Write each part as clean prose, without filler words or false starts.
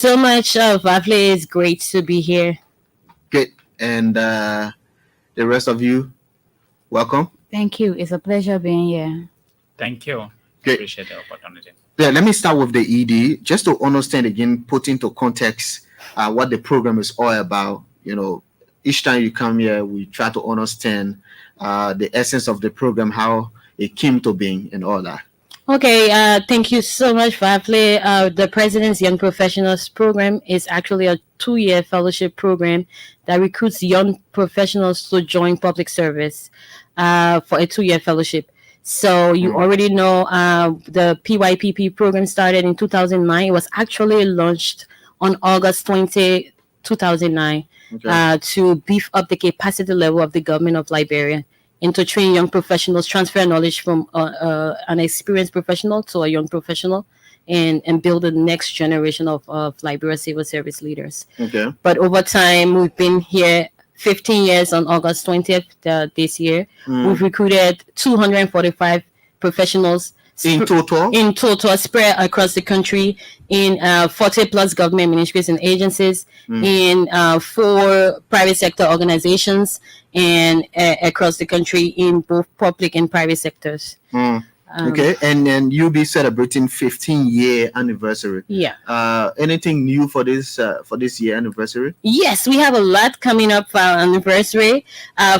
So much, Vavle. It's great to be here. Great. And the rest of you, welcome. Thank you. It's a pleasure being here. Thank you. Great. Appreciate the opportunity. Yeah, let me start with the ED, just to understand again, put into context what the program is all about. Each time you come here, we try to understand the essence of the program, how it came to being, and all that. Okay, thank you so much, Vavle. The President's Young Professionals Program is actually a 2-year fellowship program that recruits young professionals to join public service for a 2-year fellowship. So you already know the PYPP program started in 2009. It was actually launched on August 2009, to beef up the capacity level of the government of Liberia and to train young professionals, transfer knowledge from an experienced professional to a young professional, and build the next generation of Liberia civil service leaders. Okay. But over time, we've been here 15 years on August 20th this year. We've recruited 245 professionals In total, spread across the country in 40 plus government ministries and agencies, in 4 private sector organizations, and across the country in both public and private sectors. Okay, and then you'll be celebrating 15-year anniversary. Yeah. Anything new for this year anniversary? Yes, we have a lot coming up for our anniversary.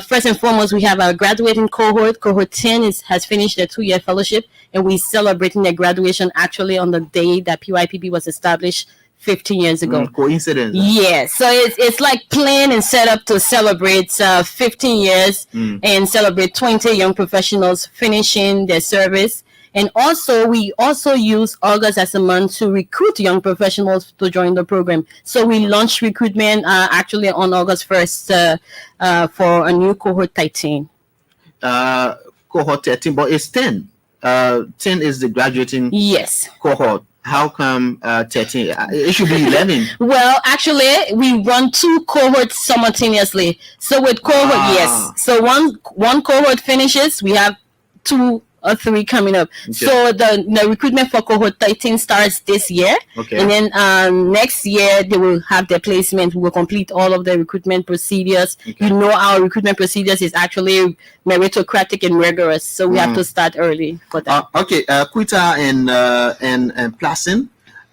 First and foremost, we have our graduating cohort. Cohort 10 has finished their 2-year fellowship, and we're celebrating their graduation actually on the day that PYPP was established 15 years ago. Coincidence. Yes, so it's like planned and set up to celebrate 15 years and celebrate 20 young professionals finishing their service. And also, we also use August as a month to recruit young professionals to join the program. So we launched recruitment actually on August 1st for a new cohort 13. Cohort 13, but it's 10. 10 is the graduating cohort. How come 13? It should be 11. Well, actually, we run 2 cohorts simultaneously. So with cohort, yes. So one cohort finishes, we have 2 or 3 coming up. Okay. So the recruitment for cohort 13 starts this year. Okay. And then next year, they will have their placement. We will complete all of the recruitment procedures. Okay. You know, our recruitment procedures is actually meritocratic and rigorous. So we have to start early for that. Okay. Quita and Placin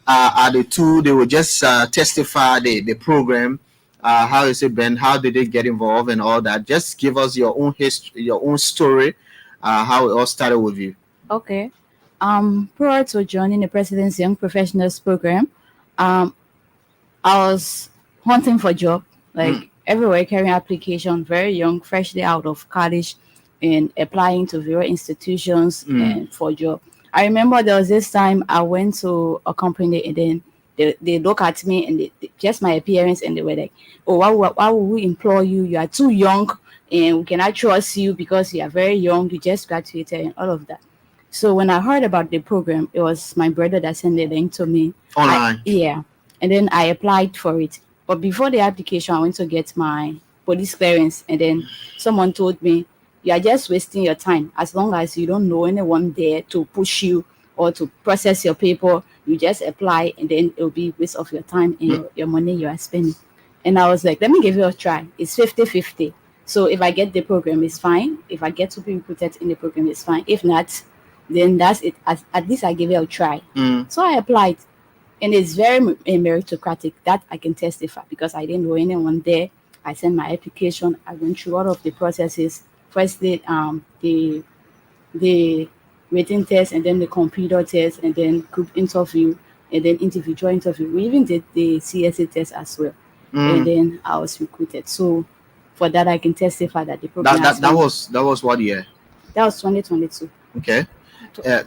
are the 2. They will just testify the program. How has it been? How did they get involved and all that? Just give us your own history, your own story. How it all started with you. Okay. Prior to joining the President's Young Professionals Program, I was hunting for a job, everywhere, carrying application, very young, freshly out of college, and applying to various institutions and for a job. I remember there was this time I went to a company, and then they look at me and they just my appearance, and they were like, "Oh, why would we employ you? You are too young, and we cannot trust you because you are very young. You just graduated," and all of that. So when I heard about the program, it was my brother that sent the link to me. Online. And then I applied for it. But before the application, I went to get my police clearance, and then someone told me, "You are just wasting your time. As long as you don't know anyone there to push you or to process your paper, you just apply, and then it'll be waste of your time and your money you are spending." And I was like, let me give it a try. It's 50-50. So if I get the program, it's fine. If I get to be recruited in the program, it's fine. If not, then that's it. At least I give it a try. So I applied, and it's very meritocratic. That I can testify because I didn't know anyone there. I sent my application. I went through all of the processes. First, the written test, and then the computer test, and then group interview, and then individual interview. We even did the CSA test as well. And then I was recruited. So for that, I can testify that the program that was what year? That was 2022. Okay.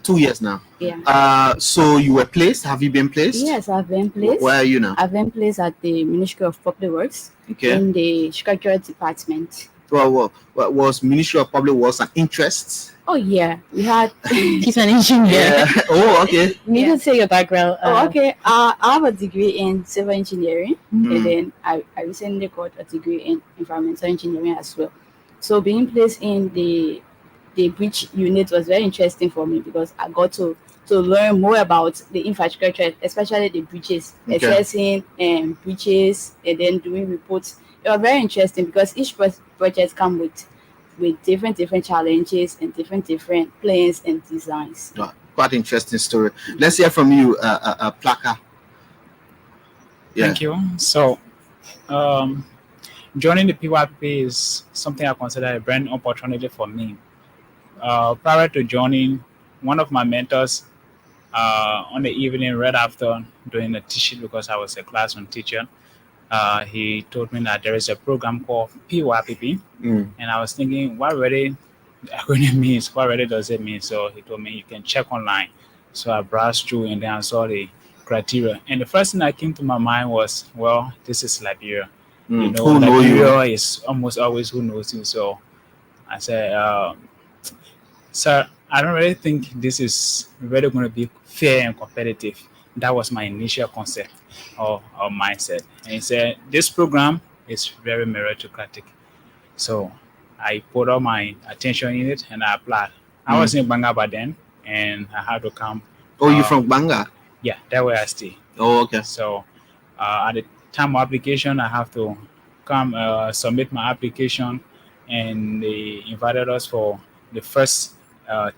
2 years now. Yeah. So you were placed. Have you been placed? Yes, I've been placed. Where are you now? I've been placed at the Ministry of Public Works. Okay. In the structural department. Well, was Ministry of Public Works an interest? Oh yeah, we had. He's an engineer. Yeah. Oh, okay. You can say your background. Okay. I have a degree in civil engineering, and then I recently got a degree in environmental engineering as well. So being placed in the the bridge unit was very interesting for me because I got to learn more about the infrastructure, especially the bridges, Okay. assessing bridges and then doing reports. It was very interesting because each project come with different challenges and different plans and designs. Quite interesting story. Let's hear from you, Plaka. Yeah. Thank you. So, joining the PYP is something I consider a brand new opportunity for me. Prior to joining, one of my mentors on the evening right after doing the teaching, because I was a classroom teacher, he told me that there is a program called PYPP, Mm. and I was thinking, what really the acronym means? What really does it mean? So he told me you can check online. So I browsed through and then I saw the criteria, and the first thing that came to my mind was, well, this is Liberia. You know, Who know you? Liberia is almost always who knows you. So I said, sir, I don't really think this is really going to be fair and competitive. That was my initial concept or mindset. And he said, this program is very meritocratic. So I put all my attention in it and I applied. I was in Banga by then and I had to come. Oh, you from Banga? Yeah, that's where I stay. Oh, okay. So at the time of application, I have to come submit my application, and they invited us for the first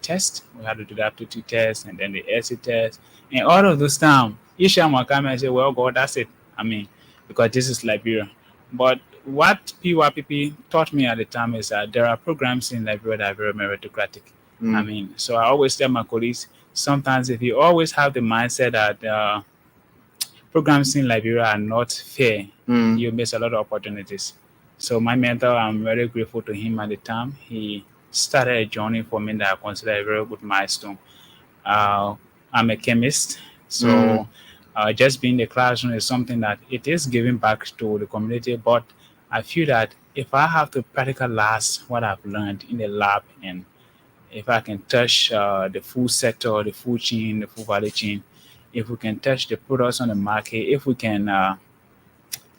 test. We had to do the aptitude test and then the essay test. And all of those time, each time I come and say, well, God, that's it. I mean, because this is Liberia. But what PYPP taught me at the time is that there are programs in Liberia that are very meritocratic. I mean, so I always tell my colleagues, sometimes if you always have the mindset that programs in Liberia are not fair, you miss a lot of opportunities. So my mentor, I'm very grateful to him at the time. He started a journey for me that I consider a very good milestone. I'm a chemist, so just being in the classroom is something that it is giving back to the community. But I feel that if I have to practicalize what I've learned in the lab, and if I can touch the food sector, the food chain, the food value chain, if we can touch the products on the market, if we can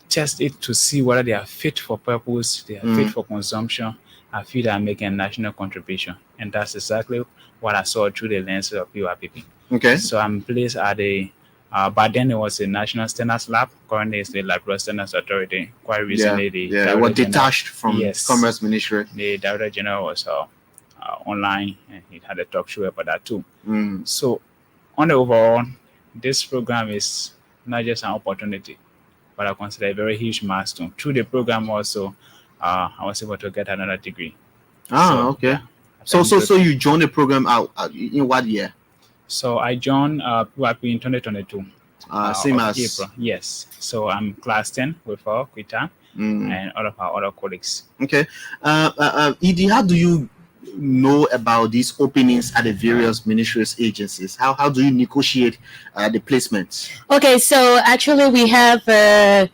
test it to see whether they are fit for purpose, they are fit for consumption, I feel that I'm making a national contribution. And that's exactly what I saw through the lens of PYPP. Okay. So I'm placed at the, back then it was the National Standards Lab, currently it's the Liberia Standards Authority. Quite recently, It was Director General- detached from Yes. Commerce Ministry. the Director General was online, and he had a talk show about that too. So on the overall, this program is not just an opportunity, but I consider a very huge milestone. Through the program also, I was able to get another degree. So, Okay. I'm So grateful. you joined the program out in what year? So I joined PYP in 2022. Same of as April. Yes. So I'm class 10 with Quita and all of our other colleagues. Okay. Edie, how do you know about these openings at the various ministries agencies? How do you negotiate the placements? Okay, so actually we have a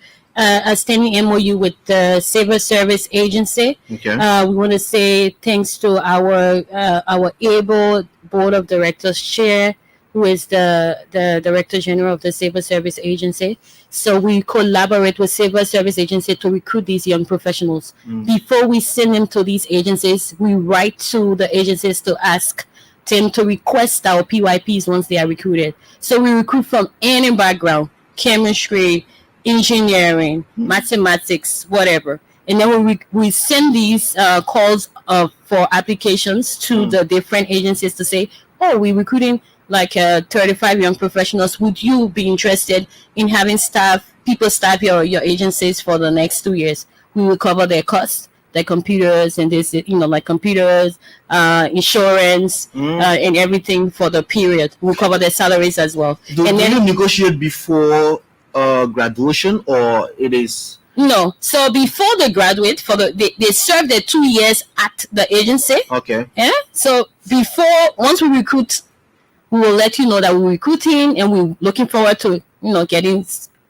standing MOU with the Civil Service Agency. Okay. We want to say thanks to our able board of directors chair, who is the Director General of the Civil Service Agency. So we collaborate with Civil Service Agency to recruit these young professionals. Before we send them to these agencies, we write to the agencies to ask them to request our PYPs once they are recruited. So we recruit from any background, chemistry, engineering, mathematics, whatever. And then we send these calls for applications to the different agencies to say, oh, we're recruiting like 35 young professionals. Would you be interested in having people staff your agencies for the next 2 years? We will cover their costs, their computers, and this, like computers, insurance, and everything for the period. We'll cover their salaries as well. Do And then you negotiate before graduation, or it is? no, so before they graduate, they serve their 2 years at the agency. Okay. Yeah. So once we recruit, we will let you know that we're recruiting and we're looking forward to getting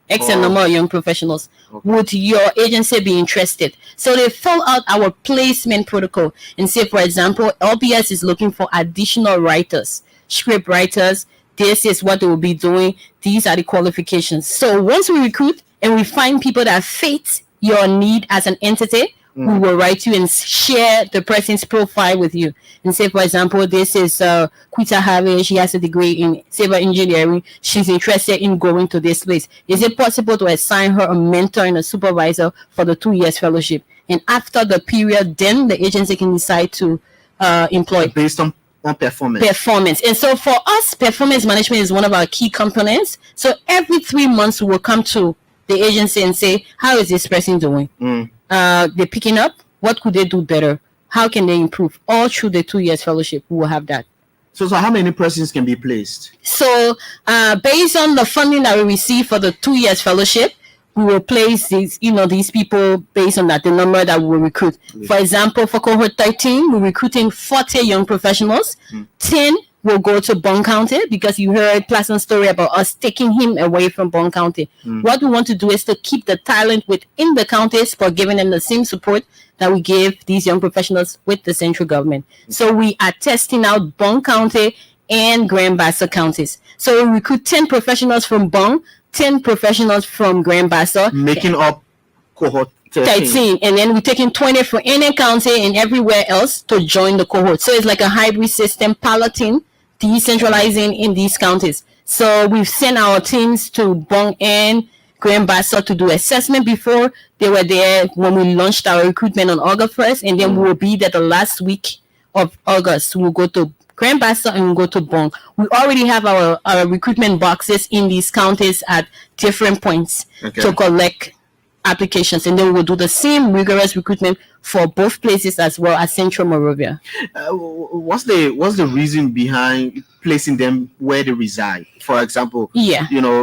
X number of young professionals. Okay. Would your agency be interested? So they fill out our placement protocol and say, for example, LPS is looking for additional writers, script writers. This is what they will be doing. These are the qualifications. So once we recruit and we find people that fit your need as an entity, we will write you and share the person's profile with you. And say, for example, this is Quita Harvey. She has a degree in civil engineering. She's interested in going to this place. Is it possible to assign her a mentor and a supervisor for the 2 years fellowship? And after the period, then the agency can decide to employ based on performance. And so for us, performance management is one of our key components. So every 3 months we will come to the agency and say, how is this person doing? They're picking up. What could they do better? How can they improve? All through the 2 years fellowship, we will have that. So how many persons can be placed? So based on the funding that we receive for the 2 years fellowship, we will place these people based on that, the number that we will recruit. For example, for cohort 13, we're recruiting 40 young professionals. 10 will go to Bong County, because you heard Placen's story about us taking him away from Bong County. What we want to do is to keep the talent within the counties, but giving them the same support that we give these young professionals with the central government. So we are testing out Bong County and Grand Bassa counties. So we recruit 10 professionals from Bong, 10 professionals from Grand Bassa, making up cohort 13. And then we're taking 20 from any county and everywhere else to join the cohort. So it's like a hybrid system, piloting, decentralizing in these counties. So we've sent our teams to Bong and Grand Bassa to do assessment before. They were there when we launched our recruitment on August 1st, and then we will be there the last week of August. We'll go to Grand Bassa and we'll go to Bong. We already have our recruitment boxes in these counties at different points to collect applications, and then we'll do the same rigorous recruitment for both places as well as Central Monrovia. What's the reason behind placing them where they reside? For example,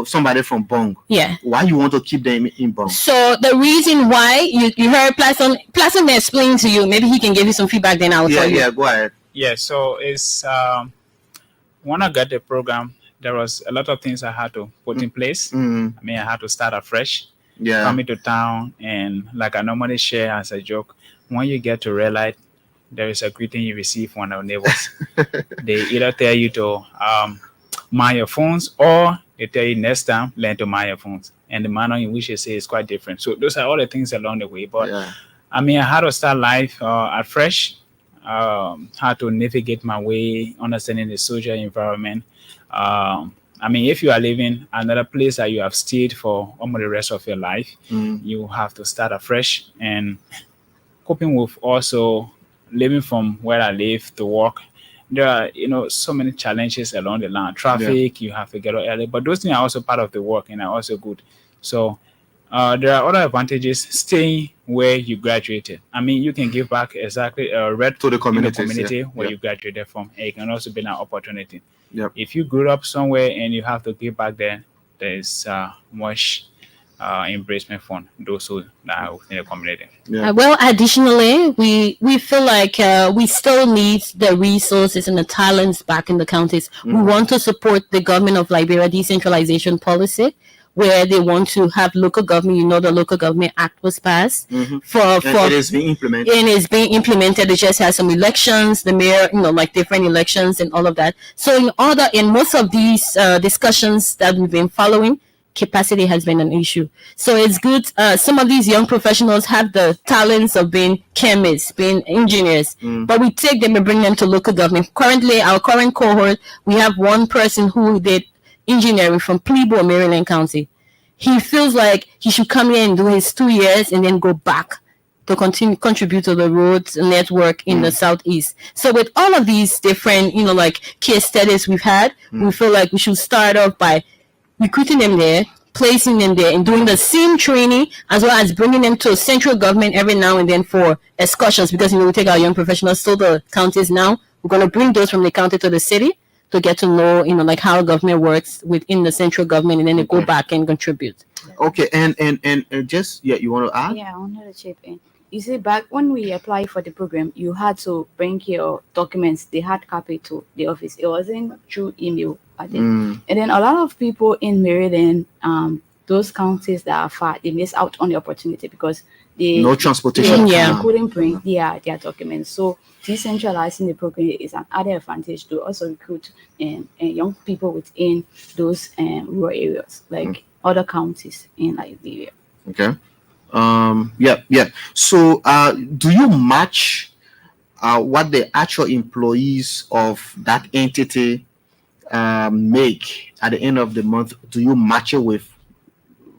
somebody from Bong. Why you want to keep them in Bong? So the reason why you heard Placen may explain to you. Maybe he can give you some feedback. Then I'll tell you. Yeah, go ahead. Yeah, so it's when I got the program, there was a lot of things I had to put in place. I mean, I had to start afresh. Coming to town, and like I normally share as a joke, when you get to Red Light, there is a greeting you receive from our neighbors. They either tell you to mind your phones, or they tell you next time learn to mind your phones. And the manner in which they say is quite different. So those are all the things along the way. But I mean, I had to start life afresh. How to navigate my way, understanding the social environment. I mean, if you are living another place that you have stayed for almost the rest of your life, you have to start afresh, and coping with also living from where I live to work. There are, so many challenges along the line. Traffic, you have to get out early, but those things are also part of the work and are also good. So there are other advantages staying where you graduated. I mean, you can give back exactly right to the community where you graduated from. And it can also be an opportunity. If you grew up somewhere and you have to give back there is much embracement for those who are within the community. Well, additionally, we feel like we still need the resources and the talents back in the counties. We want to support the government of Liberia decentralization policy, where they want to have local government. The Local Government Act was passed and it is being implemented. And it's being implemented. It just has some elections, the mayor, like different elections and all of that. So in most of these discussions that we've been following, capacity has been an issue. So it's good. Some of these young professionals have the talents of being chemists, being engineers, but we take them and bring them to local government. Currently, our current cohort, we have one person who did engineering from Plebo, Maryland County. He feels like he should come here and do his 2 years and then go back to contribute to the roads network in the Southeast. So with all of these different, case studies we've had, we feel like we should start off by recruiting them there, placing them there, and doing the same training, as well as bringing them to central government every now and then for excursions, because we take our young professionals to the counties now. We're going to bring those from the county to the city to get to know, how government works within the central government, and then they go back and contribute. Okay, and just you want to add? Yeah, I wanted to chip in. You see, back when we applied for the program, you had to bring your documents, the hard copy, to the office. It wasn't through email, I think. And then a lot of people in Maryland, those counties that are far, they miss out on the opportunity because no transportation. They couldn't bring their documents. So decentralizing the program is an added advantage to also recruit and young people within those rural areas, like other counties in Liberia. Okay. Yeah. So, do you match what the actual employees of that entity make at the end of the month? Do you match it with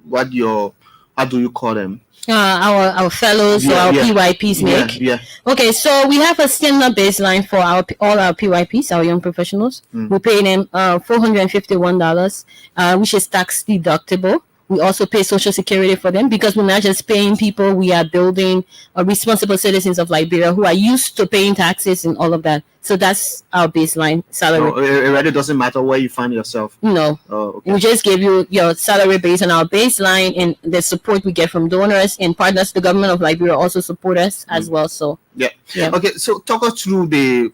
what your, how do you call them? Our fellows or our PYPs make. Yeah. Okay, so we have a similar baseline for all our PYPs, our young professionals. We pay them $451, which is tax deductible. We also pay Social Security for them because we're not just paying people, we are building responsible citizens of Liberia who are used to paying taxes and all of that. So that's our baseline salary. So it really doesn't matter where you find yourself. No. Oh, okay. We just give you your salary based on our baseline and the support we get from donors and partners. The government of Liberia also support us as well. So Yeah. Yeah. Okay. So talk us through the,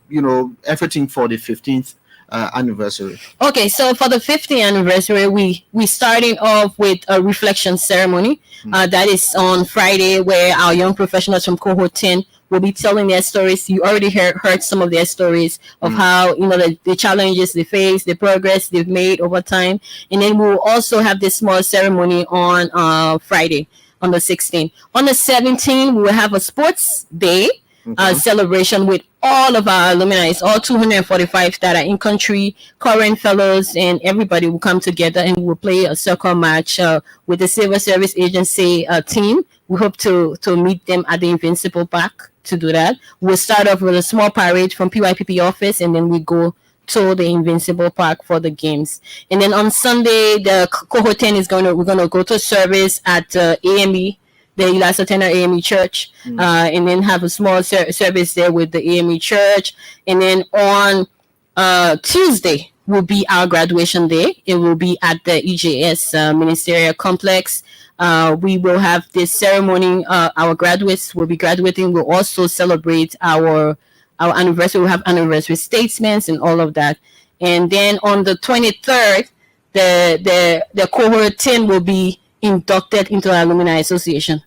everything for the 15th anniversary. Okay, so for the 50th anniversary, we starting off with a reflection ceremony. That is on Friday, where our young professionals from cohort 10 will be telling their stories. You already heard some of their stories of how the challenges they face, the progress they've made over time, and then we will also have this small ceremony on Friday on the 16th. On the 17th, we will have a sports day. Celebration with all of our alumni, all 245 that are in country, current fellows, and everybody will come together and we'll play a soccer match with the Civil Service Agency team. We hope to meet them at the Invincible Park to do that. We'll start off with a small parade from PYPP office, and then we go to the Invincible Park for the games. And then on Sunday, the cohort 10 we're gonna go to service at AME. The Elisa Tenor AME Church, and then have a small service there with the AME Church. And then on Tuesday will be our graduation day. It will be at the EJS Ministerial Complex. We will have this ceremony. Our graduates will be graduating. We'll also celebrate our anniversary. We'll have anniversary statements and all of that. And then on the 23rd, the cohort 10 will be inducted into our Alumni Association.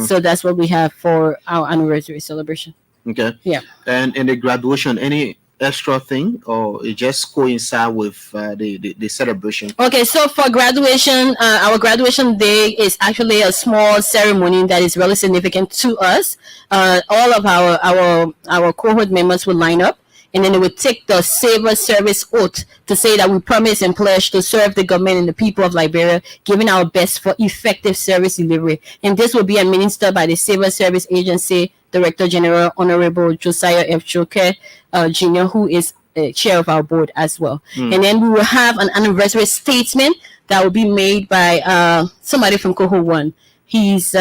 So that's what we have for our anniversary celebration. Okay. Yeah. And in the graduation, any extra thing, or it just coincide with the celebration? Okay, so for graduation, our graduation day is actually a small ceremony that is really significant to us. All of our cohort members will line up, and then they would take the Civil Service oath to say that we promise and pledge to serve the government and the people of Liberia, giving our best for effective service delivery. And this will be administered by the Civil Service Agency Director General Honorable Josiah F. Joker Jr., who is chair of our board as well. And then we will have an anniversary statement that will be made by somebody from cohort 1. He's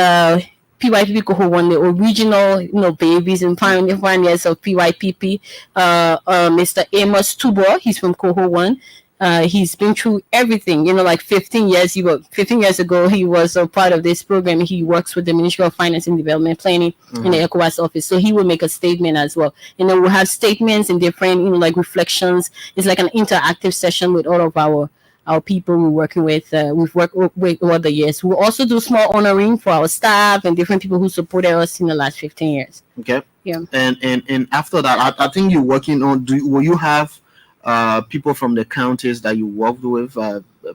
PYPP cohort 1, the original, babies and pioneers of PYPP. Mr. Amos Tubor, he's from cohort 1. He's been through everything, like 15 years. 15 years ago, he was a part of this program. He works with the Ministry of Finance and Development Planning in the ECOWAS office. So he will make a statement as well. And then we'll have statements and different, reflections. It's like an interactive session with all of our people we're working with. We've worked with over the years. We'll also do small honoring for our staff and different people who supported us in the last 15 years. Okay. Yeah. And after that, I think you're working on, will you have people from the counties that you worked with,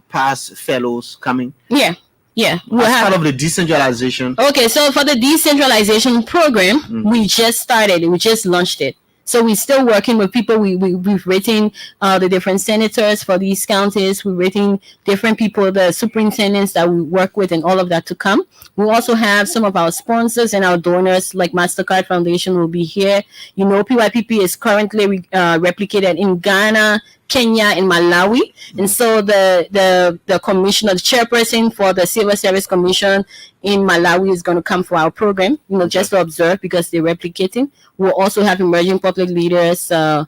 past fellows coming? Yeah. We'll have part of the decentralization. Okay, so for the decentralization program, we just started it. We just launched it. So we're still working with people. We've written the different senators for these counties. We're written different people, the superintendents that we work with and all of that to come. We also have some of our sponsors and our donors, like MasterCard Foundation will be here. PYPP is currently replicated in Ghana, Kenya, and Malawi. And so the commissioner, the chairperson for the Civil Service Commission in Malawi is going to come for our program, just to observe because they're replicating. We'll also have emerging public leaders. The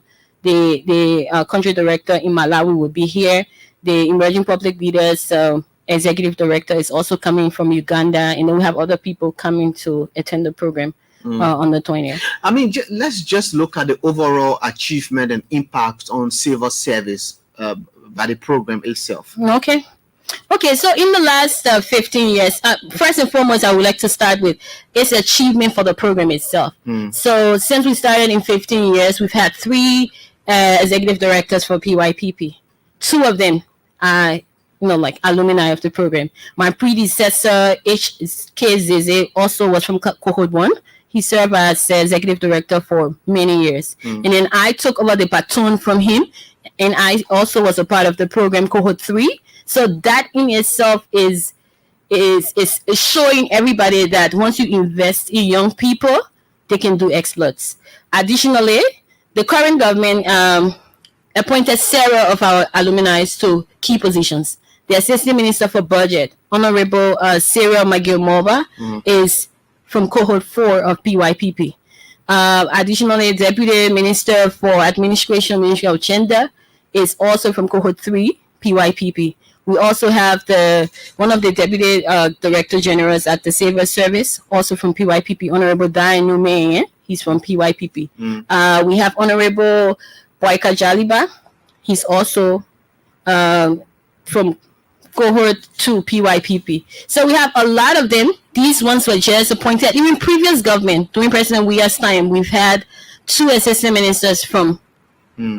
country director in Malawi will be here. The emerging public leaders executive director is also coming from Uganda. And then we have other people coming to attend the program on the 20th. I mean, let's just look at the overall achievement and impact on civil service by the program itself. Okay, so in the last 15 years, first and foremost, I would like to start with its achievement for the program itself. So since we started in 15 years, we've had 3 executive directors for PYPP. 2 of them are like alumni of the program. My predecessor, H.K. Zeze, also was from cohort 1. He served as executive director for many years. And then I took over the baton from him, and I also was a part of the program cohort 3. So that in itself is showing everybody that once you invest in young people, they can do exploits. Additionally, the current government appointed several of our alumni to key positions. The Assistant Minister for Budget, Honorable Sarah McGill-Morba, is from cohort 4 of PYPP. Additionally, Deputy Minister for Administration, Ministry of Gender, is also from cohort 3, PYPP. We also have one of the Deputy Director Generals at the Civil Service, also from PYPP, Honorable Diane Numeyen. He's from PYPP. We have Honorable Boyka Jaliba. He's also from cohort 2 PYPP. So we have a lot of them. These ones were just appointed. Even previous government, during President Weah's time, we've had 2 assistant ministers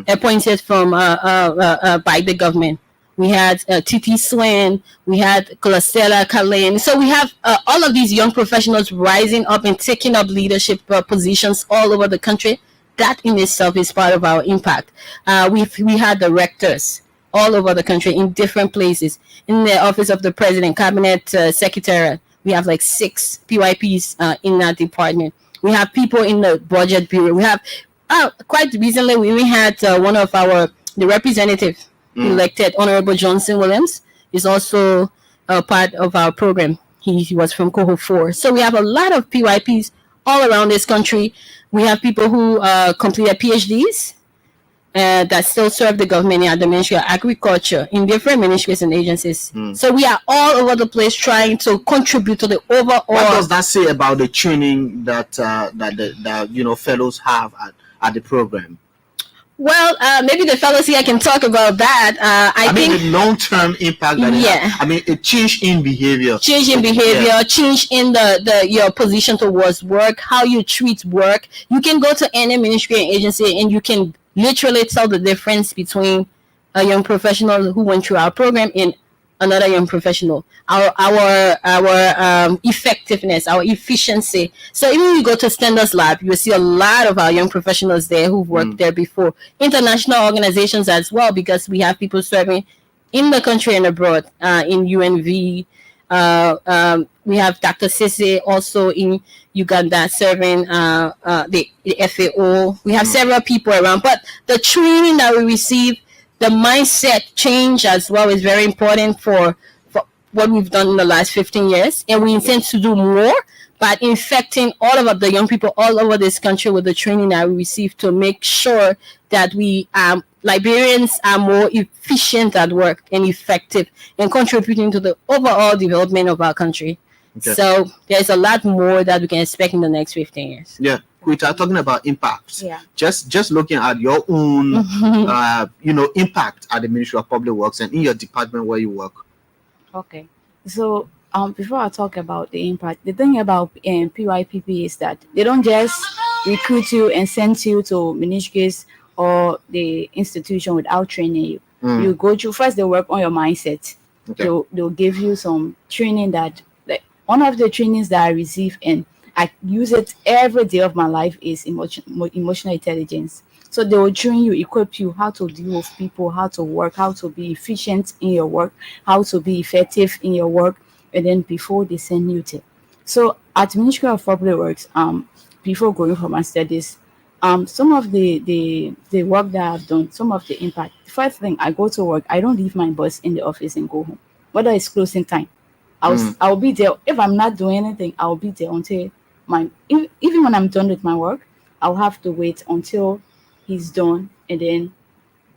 appointed from by the government. We had Titi Swen, we had Colastella Kalain. So we have all of these young professionals rising up and taking up leadership positions all over the country. That in itself is part of our impact. We had the rectors all over the country in different places. In the office of the president, cabinet secretary, we have like 6 PYPs in that department. We have people in the budget bureau. We have quite recently we even had one of the representatives elected, Honorable Johnson Williams, is also a part of our program. He was from cohort 4. So we have a lot of PYPs all around this country. We have people who completed PhDs that still serve the government at the Ministry of Agriculture in different ministries and agencies. So we are all over the place trying to contribute to the overall. What does that say about the training that the fellows have at the program? Well, maybe the fellows here can talk about that. I think the long-term impact that it has. I mean, a change in behavior. Change in behavior, change in your position towards work, how you treat work. You can go to any ministry and agency and you can literally tell the difference between a young professional who went through our program and another young professional. Our effectiveness, our efficiency. So even when you go to Standards Lab, you will see a lot of our young professionals there who've worked there before. International organizations as well, because we have people serving in the country and abroad. In UNV, we have Dr. Sisi also in Uganda serving the FAO. We have several people around, but the training that we receive, the mindset change as well is very important for what we've done in the last 15 years. And we intend to do more, but infecting all of the young people all over this country with the training that we receive to make sure that we Liberians are more efficient at work and effective and contributing to the overall development of our country. Okay. So there's a lot more that we can expect in the next 15 years. Yeah. We are talking about impact. Yeah. Just looking at your own, impact at the Ministry of Public Works and in your department where you work. Okay. So before I talk about the impact, the thing about PYPP is that they don't just recruit you and send you to ministries or the institution without training you. You go through first. They work on your mindset. Okay. They'll give you some training that, like, one of the trainings that I receive and I use it every day of my life is emotional intelligence. So they will train you, equip you how to deal with people, how to work, how to be efficient in your work, how to be effective in your work, and then before they send you to. So at Ministry of Public Works, before going for my studies, some of the work that I've done, some of the impact. The first thing, I go to work, I don't leave my bus in the office and go home. Whether it's closing time, I'll be there. If I'm not doing anything, I'll be there until even when I'm done with my work, I'll have to wait until he's done and then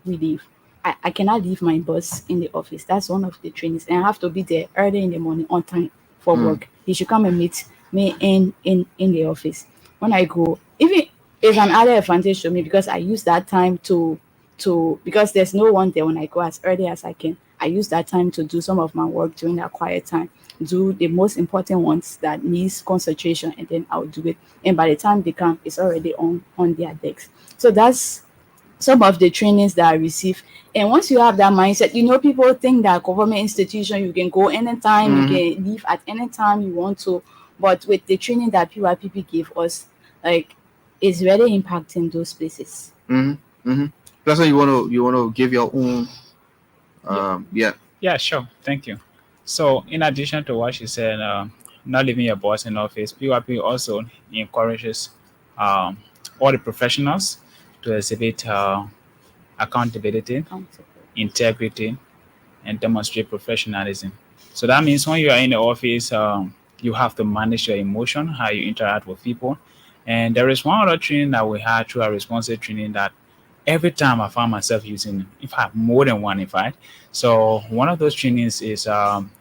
we leave. I cannot leave my boss in the office. That's one of the trainings, and I have to be there early in the morning on time for work. He should come and meet me in the office. When I go, even it's an added advantage to me because I use that time to because there's no one there when I go as early as I can. I use that time to do some of my work during that quiet time, do the most important ones that needs concentration, and then I'll do it. And by the time they come, it's already on their decks. So that's some of the trainings that I receive. And once you have that mindset, people think that government institution, you can go anytime, you can leave at any time you want to. But with the training that PYPP gave us, like, it's really impacting those places. Plus, you want to give your own. Yeah, sure. Thank you. So, in addition to what she said, not leaving your boss in office, PYP also encourages all the professionals to exhibit accountability, integrity, and demonstrate professionalism. So that means when you are in the office, you have to manage your emotion, how you interact with people. And there is one other training that we had through our responsive training that every time I found myself using, in fact, more than one, in fact. So one of those trainings is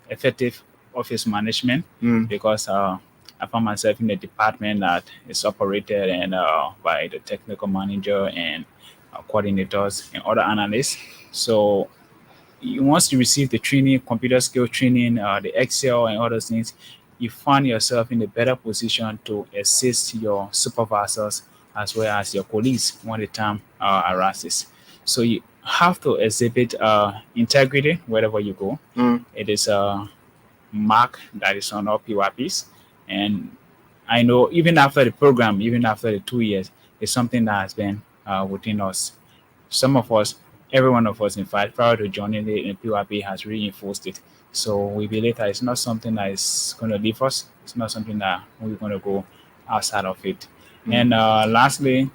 effective office management, because I found myself in a department that is operated and by the technical manager and coordinators and other analysts. So once you receive the training, computer skill training, the Excel and other things, you find yourself in a better position to assist your supervisors as well as your colleagues when the time arises. So you have to exhibit integrity wherever you go. It is a mark that is on all PYPs. And I know even after the program, even after the 2 years, it's something that has been within us. Some of us, every one of us, in fact, prior to joining the PYP has reinforced it. So we believe that it's not something that is going to leave us. It's not something that we're going to go outside of it. And lastly,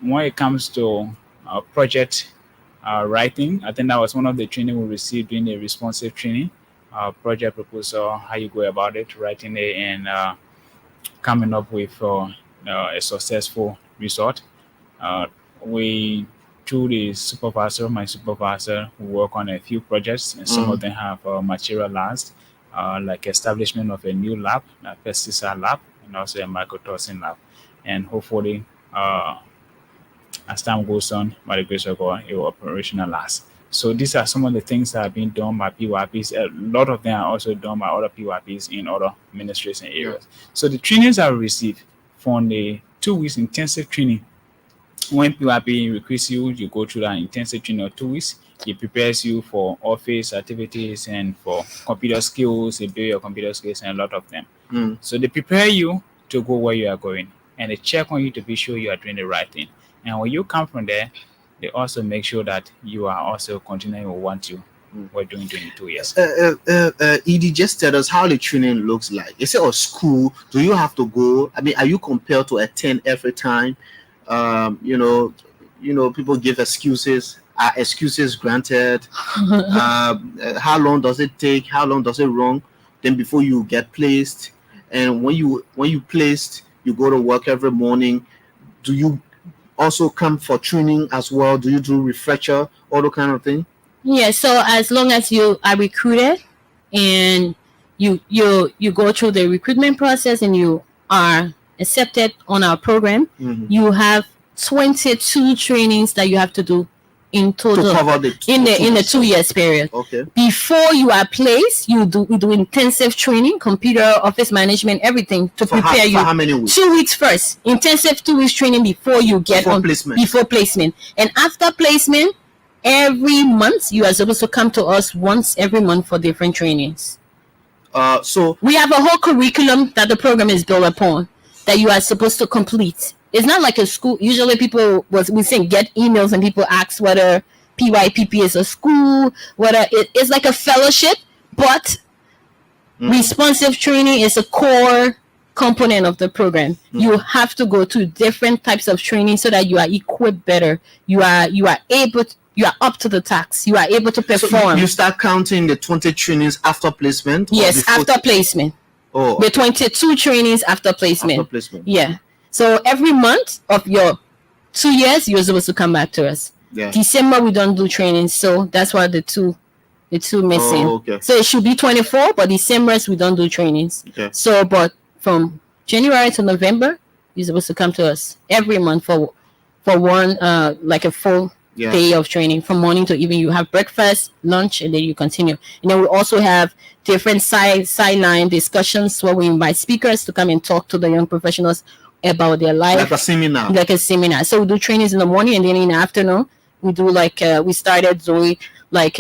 when it comes to project writing, I think that was one of the training we received during the responsive training. Project proposal, how you go about it, writing it, and coming up with a successful result. We, through the supervisor, my supervisor, we work on a few projects, and some of them have materialized, like establishment of a new lab, a pesticide lab, and also a mycotoxin lab. And hopefully, as time goes on, by the grace of God, it will operationalize. So these are some of the things that are being done by PYPs. A lot of them are also done by other PYPs in other ministries and areas. So the trainings I received from the 2 weeks intensive training, when PYP recruits you, you go through that intensive training of 2 weeks. It prepares you for office activities and for computer skills, they build your computer skills and a lot of them. So they prepare you to go where you are going, and they check on you to be sure you are doing the right thing. And when you come from there, they also make sure that you are also continuing with what you were doing during the 2 years. Edie, just tell us how the training looks like. Is it a school? Do you have to go? I mean, are you compelled to attend every time? People give excuses. Are excuses granted? How long does it take? How long does it run? Then before you get placed, and when you placed, you go to work every morning. Do you also come for training as well? Do you do refresher, all the kind of thing? Yeah, so as long as you are recruited and you go through the recruitment process and you are accepted on our program, you have 22 trainings that you have to do in total to cover in the 2 years period. Okay. Before you are placed, we do intensive training, computer, office management, everything to prepare you. For how many weeks? 2 weeks first. Intensive 2 weeks training before you get before placement. And after placement, every month you are supposed to come to us once every month for different trainings. So we have a whole curriculum that the program is built upon that you are supposed to complete. It's not like a school. Usually people we saying get emails and people ask whether PYPP is a school, whether it's like a fellowship, but responsive training is a core component of the program. You have to go to different types of training so that you are equipped better. You are up to the task. You are able to perform. So you start counting the 20 trainings after placement? Yes, after placement. Oh, the 22 trainings after placement. After placement. Yeah. So every month of your 2 years, you're supposed to come back to us. Yeah. December we don't do training, so that's why the two missing. Oh, okay. So it should be 24, but December's we don't do trainings. Okay. So, but from January to November, you're supposed to come to us every month for one like a full day of training from morning to evening. You have breakfast, lunch, and then you continue. And then we also have different sideline discussions where we invite speakers to come and talk to the young professionals about their life. Like a seminar. So we do trainings in the morning, and then in the afternoon We do like we started doing like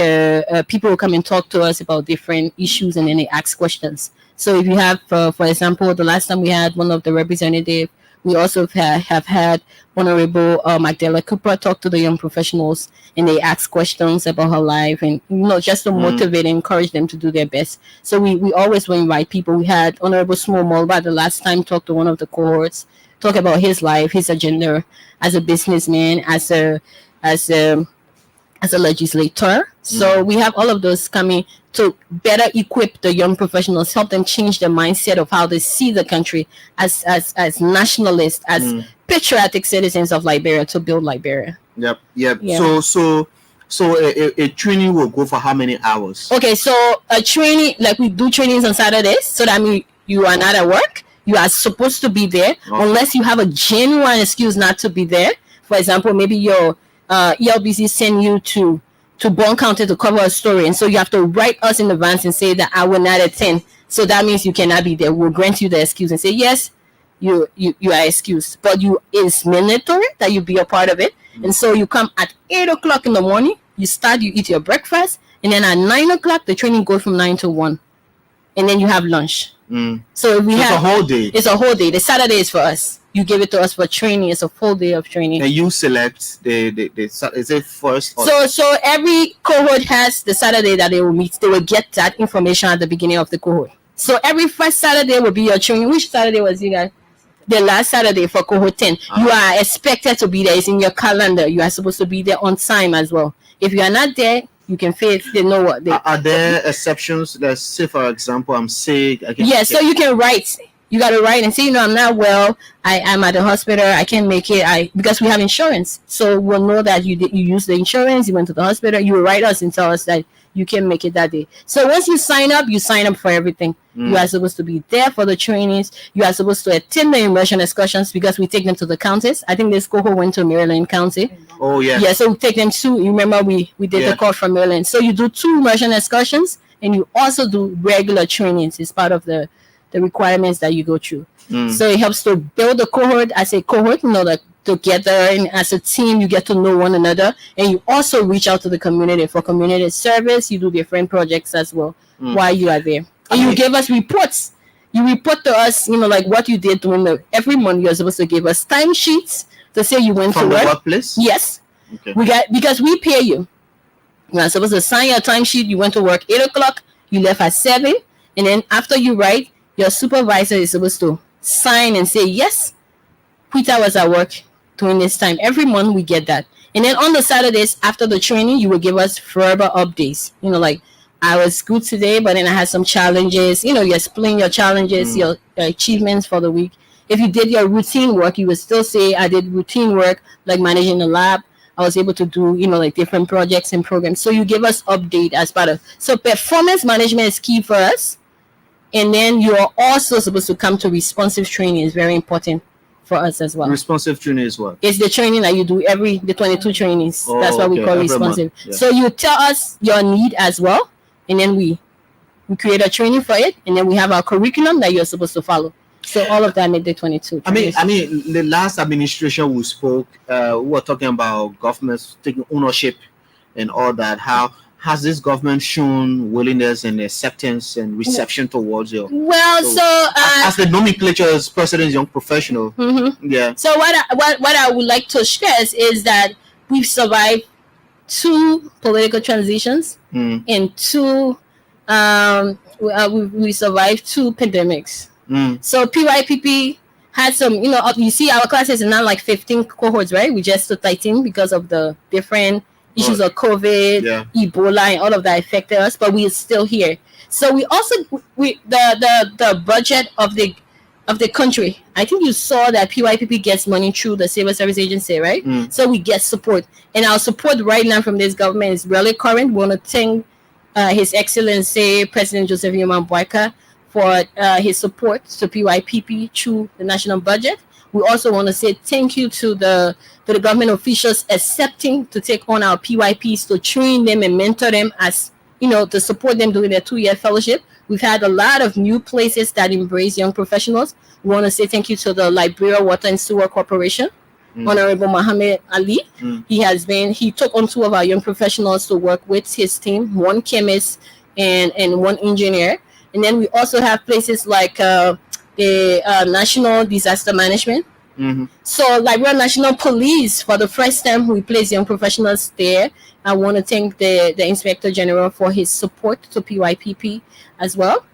people will come and talk to us about different issues, and then they ask questions. So if you have, for example, the last time we had one of the representatives, we also have had Honorable Magdalena Cooper talk to the young professionals, and they ask questions about her life, and just to motivate and encourage them to do their best. So we always will invite people. We had Honorable Smo Molba the last time talk to one of the cohorts, talk about his life, his agenda as a businessman, as a legislator. So we have all of those coming to better equip the young professionals, help them change their mindset of how they see the country as nationalists, as patriotic citizens of Liberia, to build Liberia. Yep. Yeah. So a training will go for how many hours? Okay, so a training, like we do trainings on Saturdays, so that means you are not at work. You are supposed to be there unless you have a genuine excuse not to be there. For example, maybe your ELBC send you to Bond County to cover a story, and so you have to write us in advance and say that I will not attend. So that means you cannot be there. We'll grant you the excuse and say yes, you are excused, but it's mandatory that you be a part of it. And so you come at 8 o'clock in the morning. You eat your breakfast, and then at 9 o'clock the training goes from 9 to 1, and then you have lunch. So it's a whole day. It's a whole day. The Saturday is for us. You give it to us for training. It's a full day of training. And you select the is it first? So every cohort has the Saturday that they will meet. They will get that information at the beginning of the cohort. So every first Saturday will be your training. Which Saturday was it, guys? The last Saturday for cohort 10. You are expected to be there. It's in your calendar. You are supposed to be there on time as well. If you are not there, you can face. They know what they are. There exceptions? Let's say, for example, I'm sick. So you can write. You got to write and say, I'm not well. I'm at the hospital. I can't make it. Because we have insurance, so we'll know that you use the insurance. You went to the hospital. You will write us and tell us that you can make it that day. So once you sign up for everything. You are supposed to be there for the trainings. You are supposed to attend the immersion excursions because we take them to the counties. I think this cohort went to Maryland County. Oh yeah. Yeah, so we take them to. You remember we did the call from Maryland. So you do 2 immersion excursions, and you also do regular trainings. It's part of the requirements that you go through. So it helps to build a cohort as a cohort. Like together, and as a team, you get to know one another, and you also reach out to the community for community service. You do different projects as well while you are there. And you give us reports. You report to us, like what you did during every month. You're supposed to give us timesheets to say you went from to work. The workplace? Yes. Okay. Because we pay you. You're supposed to sign your timesheet. You went to work 8 o'clock. You left at 7, and then after you write, your supervisor is supposed to sign and say yes, Peter was at work during this time. Every month we get that. And then on the Saturdays after the training, you will give us verbal updates. Like, I was good today, but then I had some challenges. You explain your challenges, your achievements for the week. If you did your routine work, you would still say, I did routine work, like managing the lab. I was able to do, like different projects and programs. So you give us update as part of. So performance management is key for us. And then you are also supposed to come to responsive training. Is very important for us as well. Responsive training is what? It's the training that you do the 22 trainings. That's what we call responsive. Yeah. So you tell us your need as well. And then we create a training for it, and then we have our curriculum that you're supposed to follow. So all of that made the 22. I mean, the last administration we spoke, we were talking about governments taking ownership and all that. How has this government shown willingness and acceptance and reception towards you? Well, as the nomenclature is President's Young Professional. Yeah. So what I would like to stress is that we've survived 2 political transitions and 2 we survived 2 pandemics. So PYPP had some, you see our classes are now like 15 cohorts, right? We just took 13 because of the different issues of COVID, Ebola, and all of that affected us, but we are still here. So we also the budget of the country. I think you saw that PYPP gets money through the Civil Service Agency, right? So we get support, and our support right now from this government is really current. We want to thank His Excellency President Joseph Yoman Boyka for his support to PYPP through the national budget. We also want to say thank you to the government officials accepting to take on our PYPs, to train them and mentor them, as to support them during their 2-year fellowship. We've had a lot of new places that embrace young professionals. We want to say thank you to the Liberia Water and Sewer Corporation Honorable Mohammed Ali. He took on 2 of our young professionals to work with his team, 1 chemist and 1 engineer. And then we also have places like the National Disaster Management. So Liberia National Police, for the first time, we place young professionals there. I want to thank the Inspector General for his support to PYPP as well.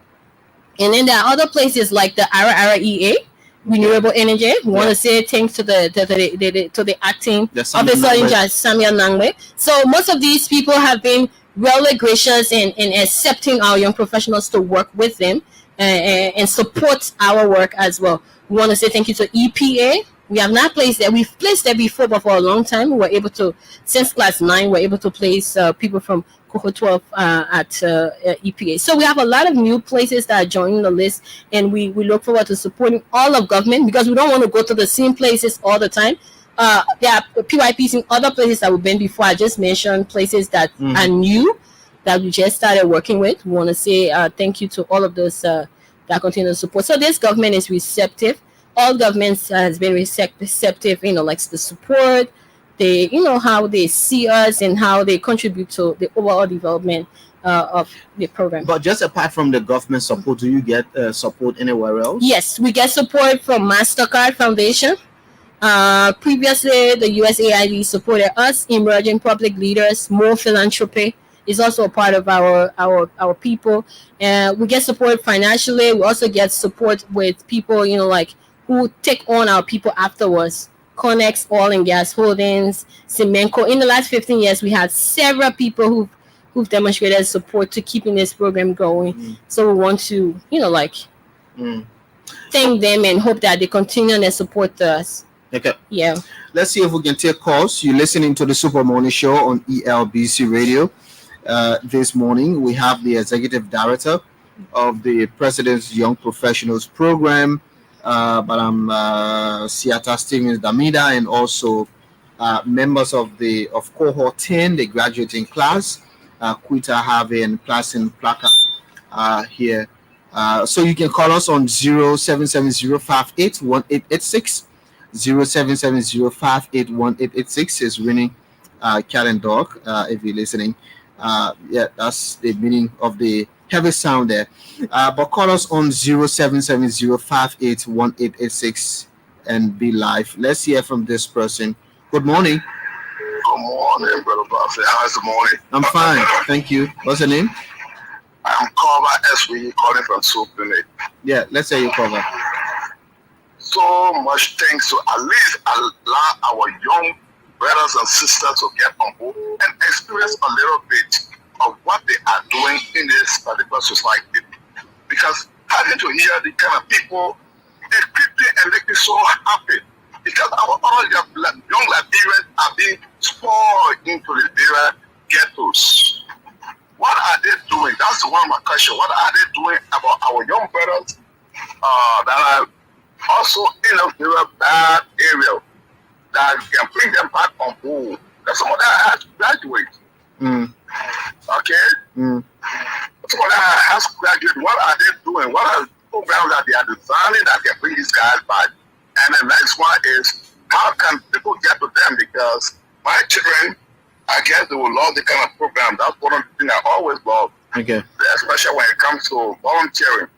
And then there are other places like the RREA, Renewable Energy. We want to say thanks to the acting officer in charge, Samuel Nangwe. So most of these people have been really gracious in accepting our young professionals to work with them and support our work as well. We want to say thank you to EPA. We have not placed there. We've placed there before, but for a long time, we were able to, since class 9, we're able to place people from cohort 12 at EPA. So we have a lot of new places that are joining the list, and we look forward to supporting all of government, because we don't want to go to the same places all the time. There are PYPs in other places that we've been before. I just mentioned places that are new that we just started working with. We want to say thank you to all of those that continue to support. So this government is receptive. All governments has been receptive, like the support, how they see us and how they contribute to the overall development of the program. But just apart from the government support, do you get support anywhere else? Yes, we get support from MasterCard Foundation. Previously, the USAID supported us. Emerging Public Leaders, More Philanthropy is also a part of our people. We get support financially. We also get support with people, who take on our people afterwards. Connex Oil and Gas Holdings, Semenco. In the last 15 years, we had several people who've demonstrated support to keeping this program going. So we want to, thank them and hope that they continue their support to us. Okay. Yeah. Let's see if we can take calls. You're listening to the Super Morning Show on ELBC Radio. This morning, we have the Executive Director of the President's Young Professionals Program, Madam Siata Stevens Damida, and also members of cohort 10, the graduating class, Quita Harvey and Placin Plaka here. So you can call us on 0770581886. 0770581886 is winning cat and dog, if you're listening. That's the meaning of the heavy sound there. But call us on 0770581886 and be live. Let's hear from this person. Good morning. Good morning, Brother Buffett. How's the morning? I'm fine, thank you. What's your name? I'm Carver SW, calling from Soapinate. Yeah, let's say you cover. So much thanks to at least allow our young brothers and sisters to get on board and experience a little bit of what they are doing in this particular society. Because having to hear the kind of people, it quickly and make me so happy. Because our young Liberians are being spoiled into the Liberian ghettos. What are they doing? That's one of my questions. What are they doing about our young brothers that are also in a very bad area that can bring them back on board? Because some of them have to graduate. Okay? Some of them have to graduate. What are they doing? What are the programs that they are designing that can bring these guys back? And the next one is, how can people get to them? Because my children, I guess they will love the kind of program. That's one of the things I always love. Okay. Especially when it comes to volunteering.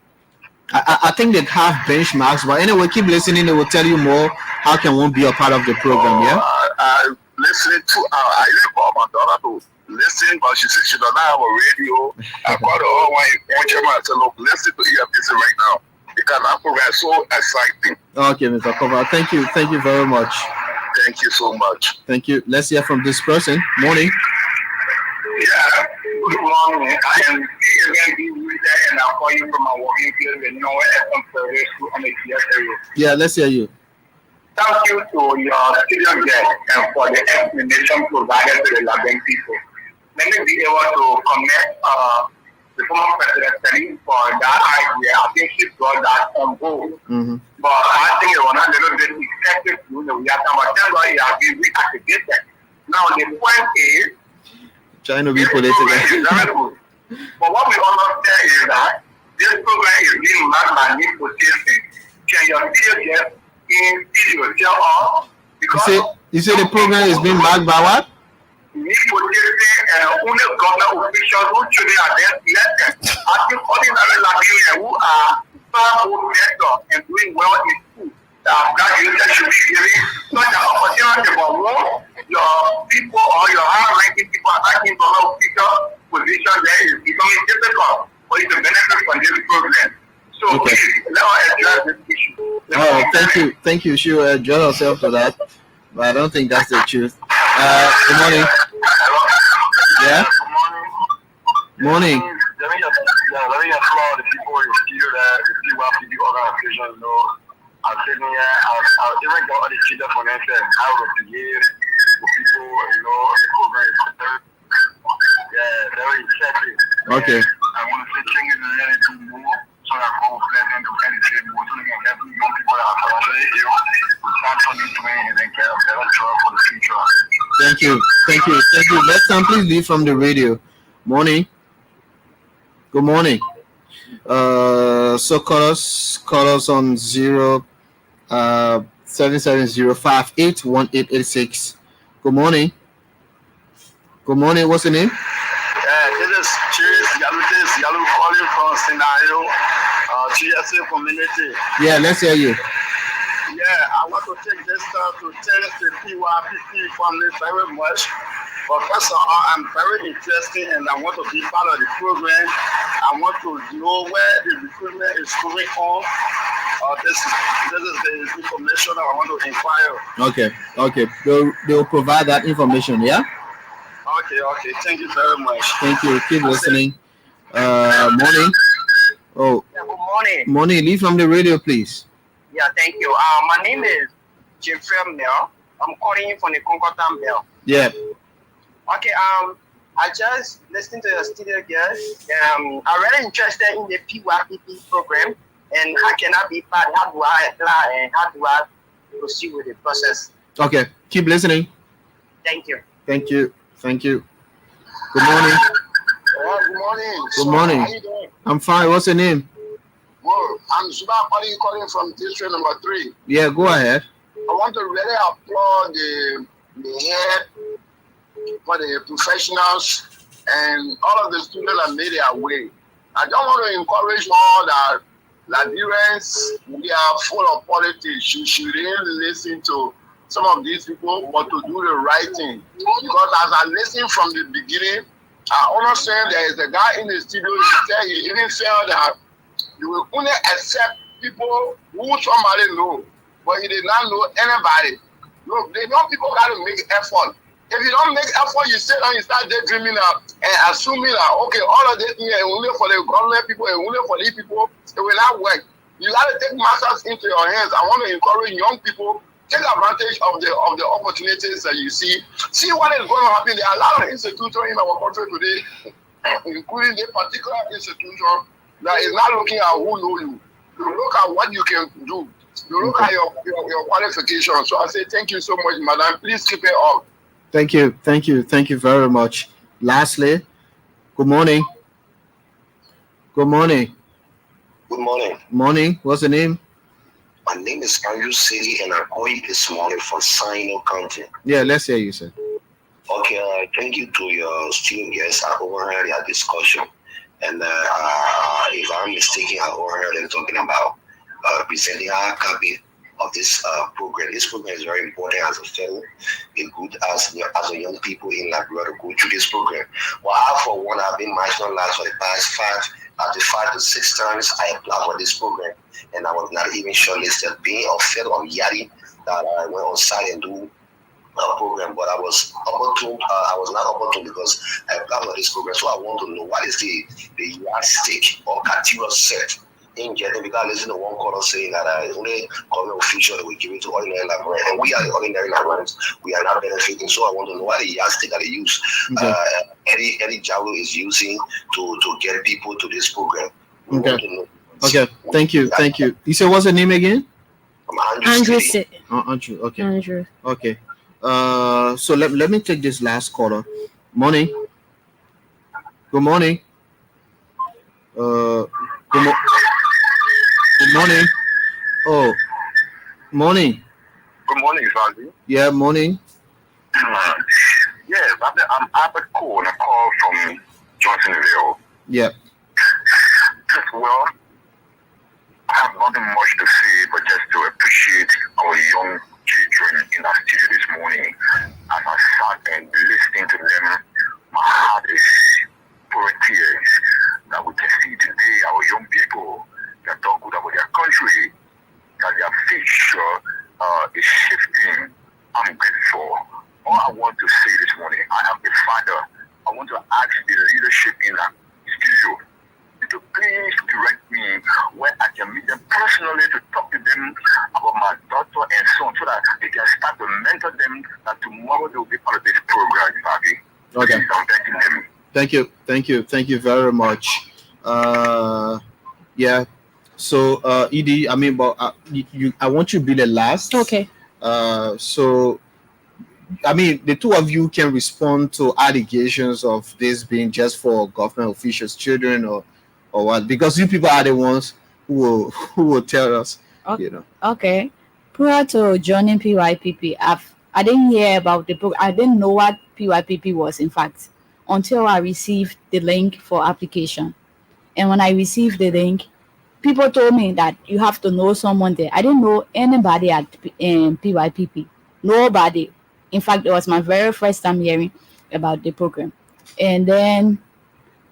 I think they have benchmarks, but anyway, keep listening. They will tell you more. How can one be a part of the program? Yeah. I listening to. I even called my daughter to listen, but she said she doesn't have a radio. I called her one chairman and said, "Look, listen to EFBC right now because that program is so exciting." Okay, Mr. Kova. Thank you very much. Thank you so much. Thank you. Let's hear from this person. Morning. Yeah. Good morning. I am EFB leader and I'm calling from my working place in Norway Service on the area. Yeah, let's hear you. Thank you to your studio guest and for the explanation provided to the Laban people. Let me be able to connect the former President Salim for that idea. I think she brought that on board. But I think it was not a little bit effective. We have to activate that. Now the point is, trying to be political. But what we understand is that this program is being marked by nepotism. Can your studio guest in studio tell us You say the program is being marked by what? Me protecting only government officials who should be elected. I think ordinary Liberians who are far more better and doing well in school. That users should be giving such an opportunity for one, your people or your high-ranking people attacking government official position there is becoming difficult for you to benefit from this program. So Okay. please, let us address this issue. Oh, thank you. She will adjust herself to that, but I don't think that's the truth. Good morning. Hello? Yeah. Good morning. Morning. Let me applaud the people in the studio that the PYPD organization, you know, I'm sitting here, I'll even got all the children for them and how to behave with people, you know, the program is very interesting. Okay. I want to say thank you to really do more so that all pleasant to kind of say more so they can help young people that are financially ill to start turning to and then get a better job for the future. Thank you. Next time, please leave from the radio. Morning. Good morning. So call us on 770581886. Good morning. What's the name? This is Chase Yalu calling from Scenario, GSA community. Yeah, let's hear you. Yeah, I want to take this time to thank the PYPP family very much. But first of all, I'm very interested and I want to be part of the program. I want to know where the recruitment is going on. This is the information that I want to inquire. Okay. They'll provide that information, yeah? Okay. Thank you very much. Thank you. Keep listening. Morning. Oh, Yeah, good morning. morning. Leave from the radio, please. Yeah, thank you. My name is Jeffrey Mel. I'm calling you from the Concordan Bell. Yeah. Okay, I just listened to your studio guest. I'm really interested in the PYPP program and how can I be part? How do I apply and how do I proceed with the process? Okay. Keep listening. Thank you. Thank you. Good morning. Good morning. Good morning. How you doing? I'm fine. What's your name? Well, I'm Zuba calling from district number 3. Yeah, go ahead. I want to really applaud the head for the professionals and all of the students that made their way. I don't want to encourage all that Liberians, we are full of politics. You should really listen to some of these people, but to do the right thing. Because as I listened from the beginning, I understand there is a guy in the studio, he even felt that you will only accept people who somebody know, but he did not know anybody. Look, they know people got to make effort. If you don't make effort, you sit down, you start daydreaming and assuming that, okay, all of this thing is only for the government people, and only for these people, it will not work. You got to take matters into your hands. I want to encourage young people, take advantage of the opportunities that you see. See what is going to happen. There are a lot of institutions in our country today, including the particular institution that is not looking at who know you. You look at what you can do. You look at your qualifications. So I say thank you so much, madam. Please keep it up. Thank you very much. Lastly, good morning. Good morning. Morning. What's the name? My name is Andrew City, and I'm calling this morning from Sino County. Yeah, let's hear you, sir. Okay, thank you to your student guests. I overheard your discussion, and if I'm mistaken, I overheard them talking about presenting our copy of this program. This program is very important as a fellow, as a young people in Liberia to go through this program. Well, I, for one, have been marginalized for the past 5 to 6 times I applied for this program, and I was not even shortlisted. Being a fellow of Yadi, that I went on site and do a program, but I was not opportune because I applied for this program. So I want to know what is the yardstick or criteria set in getting, because I listen to one caller saying that only government official that we give it to ordinary Liberians, and we are the ordinary Liberians. We are not benefiting. So I want to know what the yardstick that they use. Eddie Jawo is using to get people to this program. Okay. Thank you. You said what's the name again? Andrew. Andrew. Okay. Andrew. Okay. So let me take this last caller. Morning. Good morning. Good morning. Oh, morning. Good morning, Zazi. Yeah, morning. Yes, I'm Albert Cole, and I call from Johnsonville. Yeah. Well, I have nothing much to say, but just to appreciate our young children in our studio this morning. As I sat and listening to them, my heart is full of tears that we can see today our young people that talk good about their country, that their future is shifting. I'm grateful. All I want to say this morning, I am a father. I want to ask the leadership in that studio to please direct me where I can meet them personally to talk to them about my daughter and son so that they can start to mentor them that tomorrow they will be part of this program, Fabi. Okay. Please, I'm thanking them. Thank you very much. Yeah. So, Edie, I mean, but I want you to be the last. Okay. So, I mean, the two of you can respond to allegations of this being just for government officials' children or what? Because you people are the ones who will tell us, Okay. you know. Okay. Prior to joining PYPP, I didn't hear about the program. I didn't know what PYPP was, in fact, until I received the link for application. And when I received the link, people told me that you have to know someone there. I didn't know anybody at PYPP. Nobody. In fact, it was my very first time hearing about the program. And then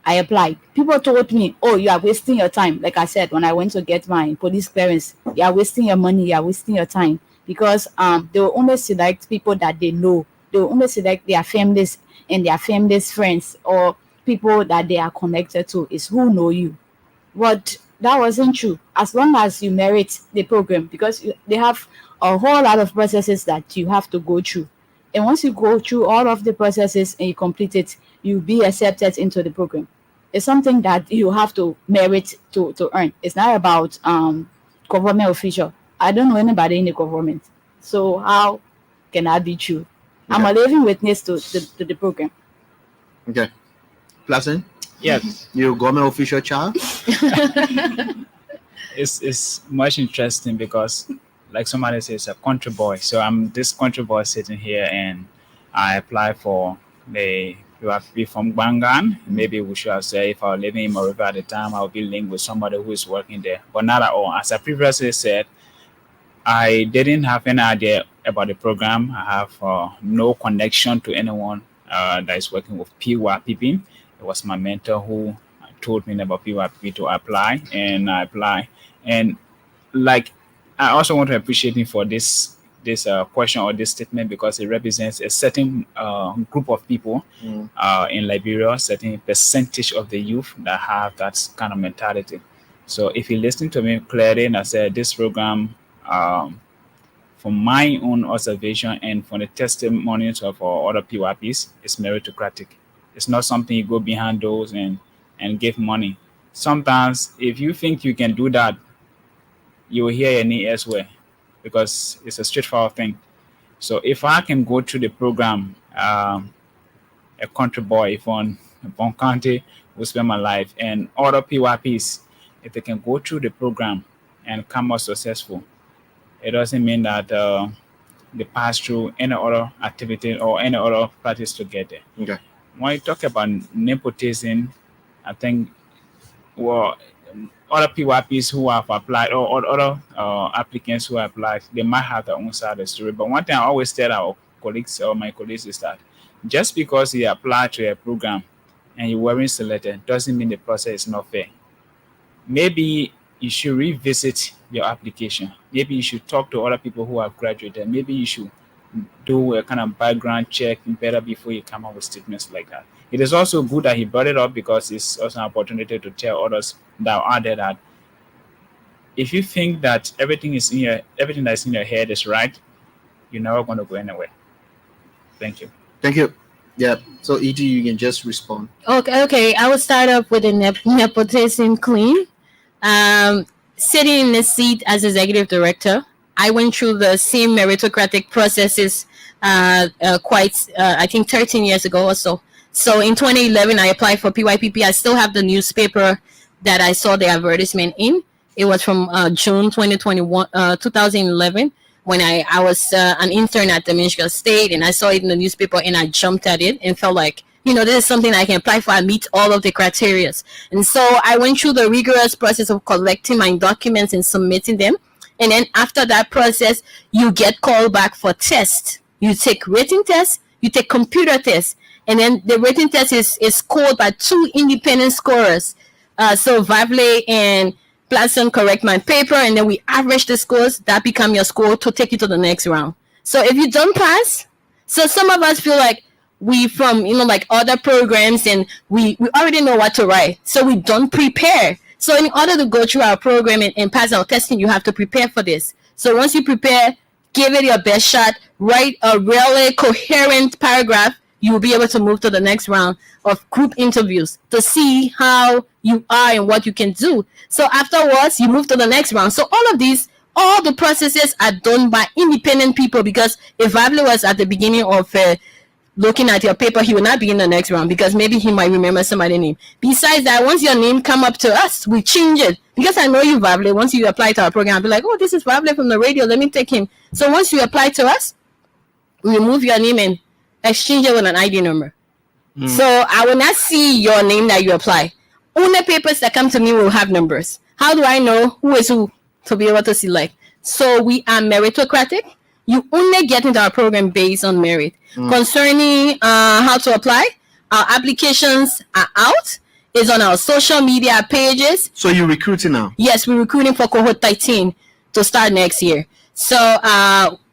I applied. People told me, oh, you are wasting your time. Like I said, when I went to get my police clearance, you are wasting your money, you are wasting your time. Because they will only select people that they know. They will only select their families and their families' friends or people that they are connected to is who know you. But that wasn't true. As long as you merit the program, because they have a whole lot of processes that you have to go through. And once you go through all of the processes and you complete it, you'll be accepted into the program. It's something that you have to merit to earn. It's not about government official. I don't know anybody in the government. So how can that be true? I'm a living witness to the program. Okay. Placent, Yes, you government official child? it's much interesting because, like somebody says, a country boy. So I'm this country boy sitting here, and I apply for the you have to be from Bangan. Maybe we should have said if I was living in Moriva at the time, I would be linked with somebody who is working there, but not at all. As I previously said, I didn't have any idea about the program. I have no connection to anyone that is working with PYPP. It was my mentor who told me about PYPP to apply, and I applied. And like, I also want to appreciate him for this question or this statement because it represents a certain group of people in Liberia, a certain percentage of the youth that have that kind of mentality. So if you listen to me clearly, and I said this program, from my own observation and from the testimonies of other PYPs, is meritocratic. It's not something you go behind doors and give money. Sometimes, if you think you can do that, you will hear your name elsewhere because it's a straightforward thing. So if I can go through the program, a country boy from Bon County will spend my life, and other PYPs, if they can go through the program and come out successful, it doesn't mean that they pass through any other activity or any other practice to get there. Okay. When you talk about nepotism, I think, well, other PYPs who have applied or other applicants who have applied, they might have their own side of the story. But one thing I always tell our colleagues or my colleagues is that just because you apply to a program and you weren't selected doesn't mean the process is not fair. Maybe you should revisit your application. Maybe you should talk to other people who have graduated. Maybe you should do a kind of background check better before you come up with statements like that. It is also good that he brought it up because it's also an opportunity to tell others that are there that if you think that everything that's in your head is right, you're never going to go anywhere. Thank you. Thank you. Yeah. So, E.G., you can just respond. Okay. I will start off with a nepotism clean. Sitting in the seat as executive director, I went through the same meritocratic processes I think 13 years ago or so. So in 2011, I applied for PYPP. I still have the newspaper that I saw the advertisement in. It was from June 2011. when I was an intern at the Michigan State, and I saw it in the newspaper, and I jumped at it and felt like, this is something I can apply for. I meet all of the criteria. And so I went through the rigorous process of collecting my documents and submitting them. And then after that process, you get called back for tests. You take written tests, you take computer tests, and then the written test is scored by 2 independent scorers. So Vavle and Platson correct my paper, and then we average the scores. That become your score to take you to the next round. So if you don't pass, so some of us feel like we from like other programs, and we already know what to write, so we don't prepare. So in order to go through our program and pass our testing, you have to prepare for this. So once you prepare, give it your best shot, write a really coherent paragraph, you will be able to move to the next round of group interviews to see how you are and what you can do. So afterwards, you move to the next round. So all the processes are done by independent people, because if Vavle was at the beginning of looking at your paper, he will not be in the next round, because maybe he might remember somebody's name. Besides that, once your name come up to us, we change it. Because I know you, Vavle, once you apply to our program, I'll be like, oh, this is Vavle from the radio, let me take him. So once you apply to us, we remove your name and exchange it with an ID number. So I will not see your name that you apply. Only papers that come to me will have numbers. How do I know who is who to be able to select? So we are meritocratic. You only get into our program based on merit. Concerning how to apply, our applications are out. It's on our social media pages. So you're recruiting now? Yes, we're recruiting for cohort 13 to start next year. So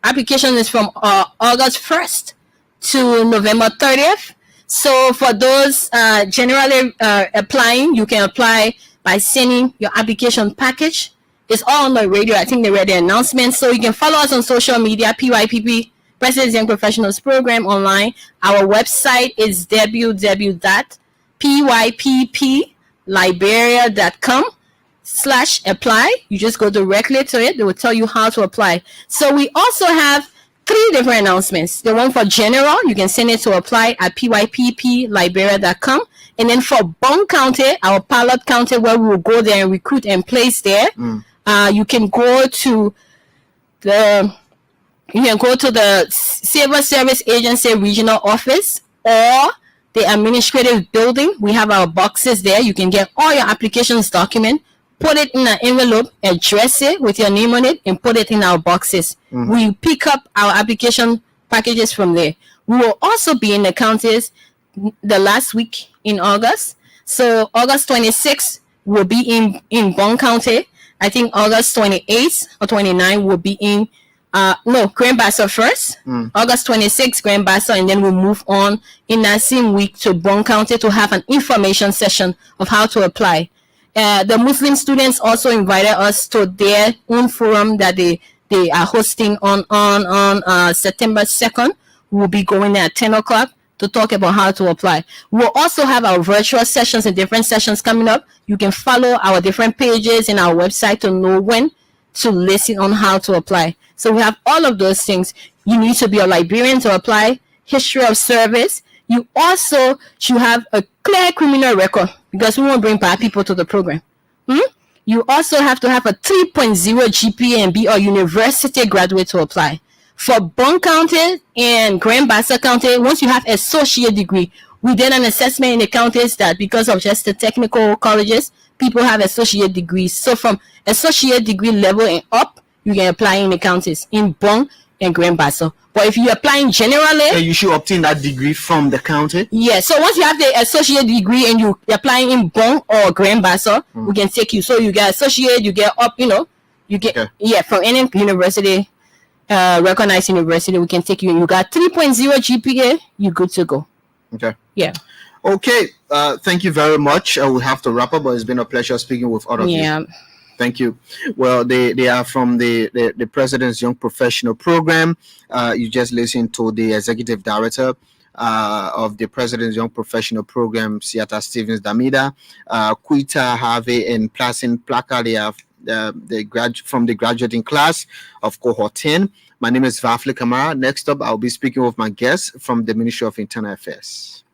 application is from August 1st to November 30th. So for those generally applying, you can apply by sending your application package. It's all on the radio. I think they read the announcement. So you can follow us on social media, PYPP, President's Young Professionals Program online. Our website is www.pyppliberia.com/apply. You just go directly to it. They will tell you how to apply. So we also have 3 different announcements. The one for general, you can send it to apply at pyppliberia.com. And then for Bong County, our pilot county, where we will go there and recruit and place there, you can go to the Civil Service Agency Regional Office or the administrative building. We have our boxes there. You can get all your applications document, put it in an envelope, address it with your name on it, and put it in our boxes. We pick up our application packages from there. We will also be in the counties the last week in August. So August 26th will be in Bong County. I think August 28th or 29th will be in Grand Bassa first. August 26th, Grand Bassa, and then we'll move on in that same week to Bong County to have an information session of how to apply. The Muslim students also invited us to their own forum that they are hosting on September 2nd. We'll be going there at 10 o'clock to talk about how to apply. We'll also have our virtual sessions and different sessions coming up. You can follow our different pages in our website to know when to listen on how to apply. So we have all of those things. You need to be a librarian to apply, history of service. You also should have a clear criminal record, because we won't bring bad people to the program. You also have to have a 3.0 GPA and be a university graduate to apply. For Bong County and Grand Bassa County, once you have associate degree, we did an assessment in the counties that because of just the technical colleges, people have associate degrees. So from associate degree level and up, you can apply in the counties in Bong and Grand Bassa. But if you apply in generally, you should obtain that degree from the county. Yeah. So once you have the associate degree and you apply in Bong or Grand Bassa, we can take you. So you get associate, you get up, you get from any university. Recognized university, we can take you. You got 3.0 GPA, you're good to go. Okay. Yeah. Okay. Thank you very much. We have to wrap up, but it's been a pleasure speaking with all of you. Thank you. Well, they are from the President's Young Professional Program. You just listened to the Executive Director of the President's Young Professional Program, Siata Stevens Damida, Quita, Harvey, and Placin Plaka. They are from the graduating class of cohort 10. My name is Vafle Kamara. Next up, I'll be speaking with my guest from the Ministry of Internal Affairs.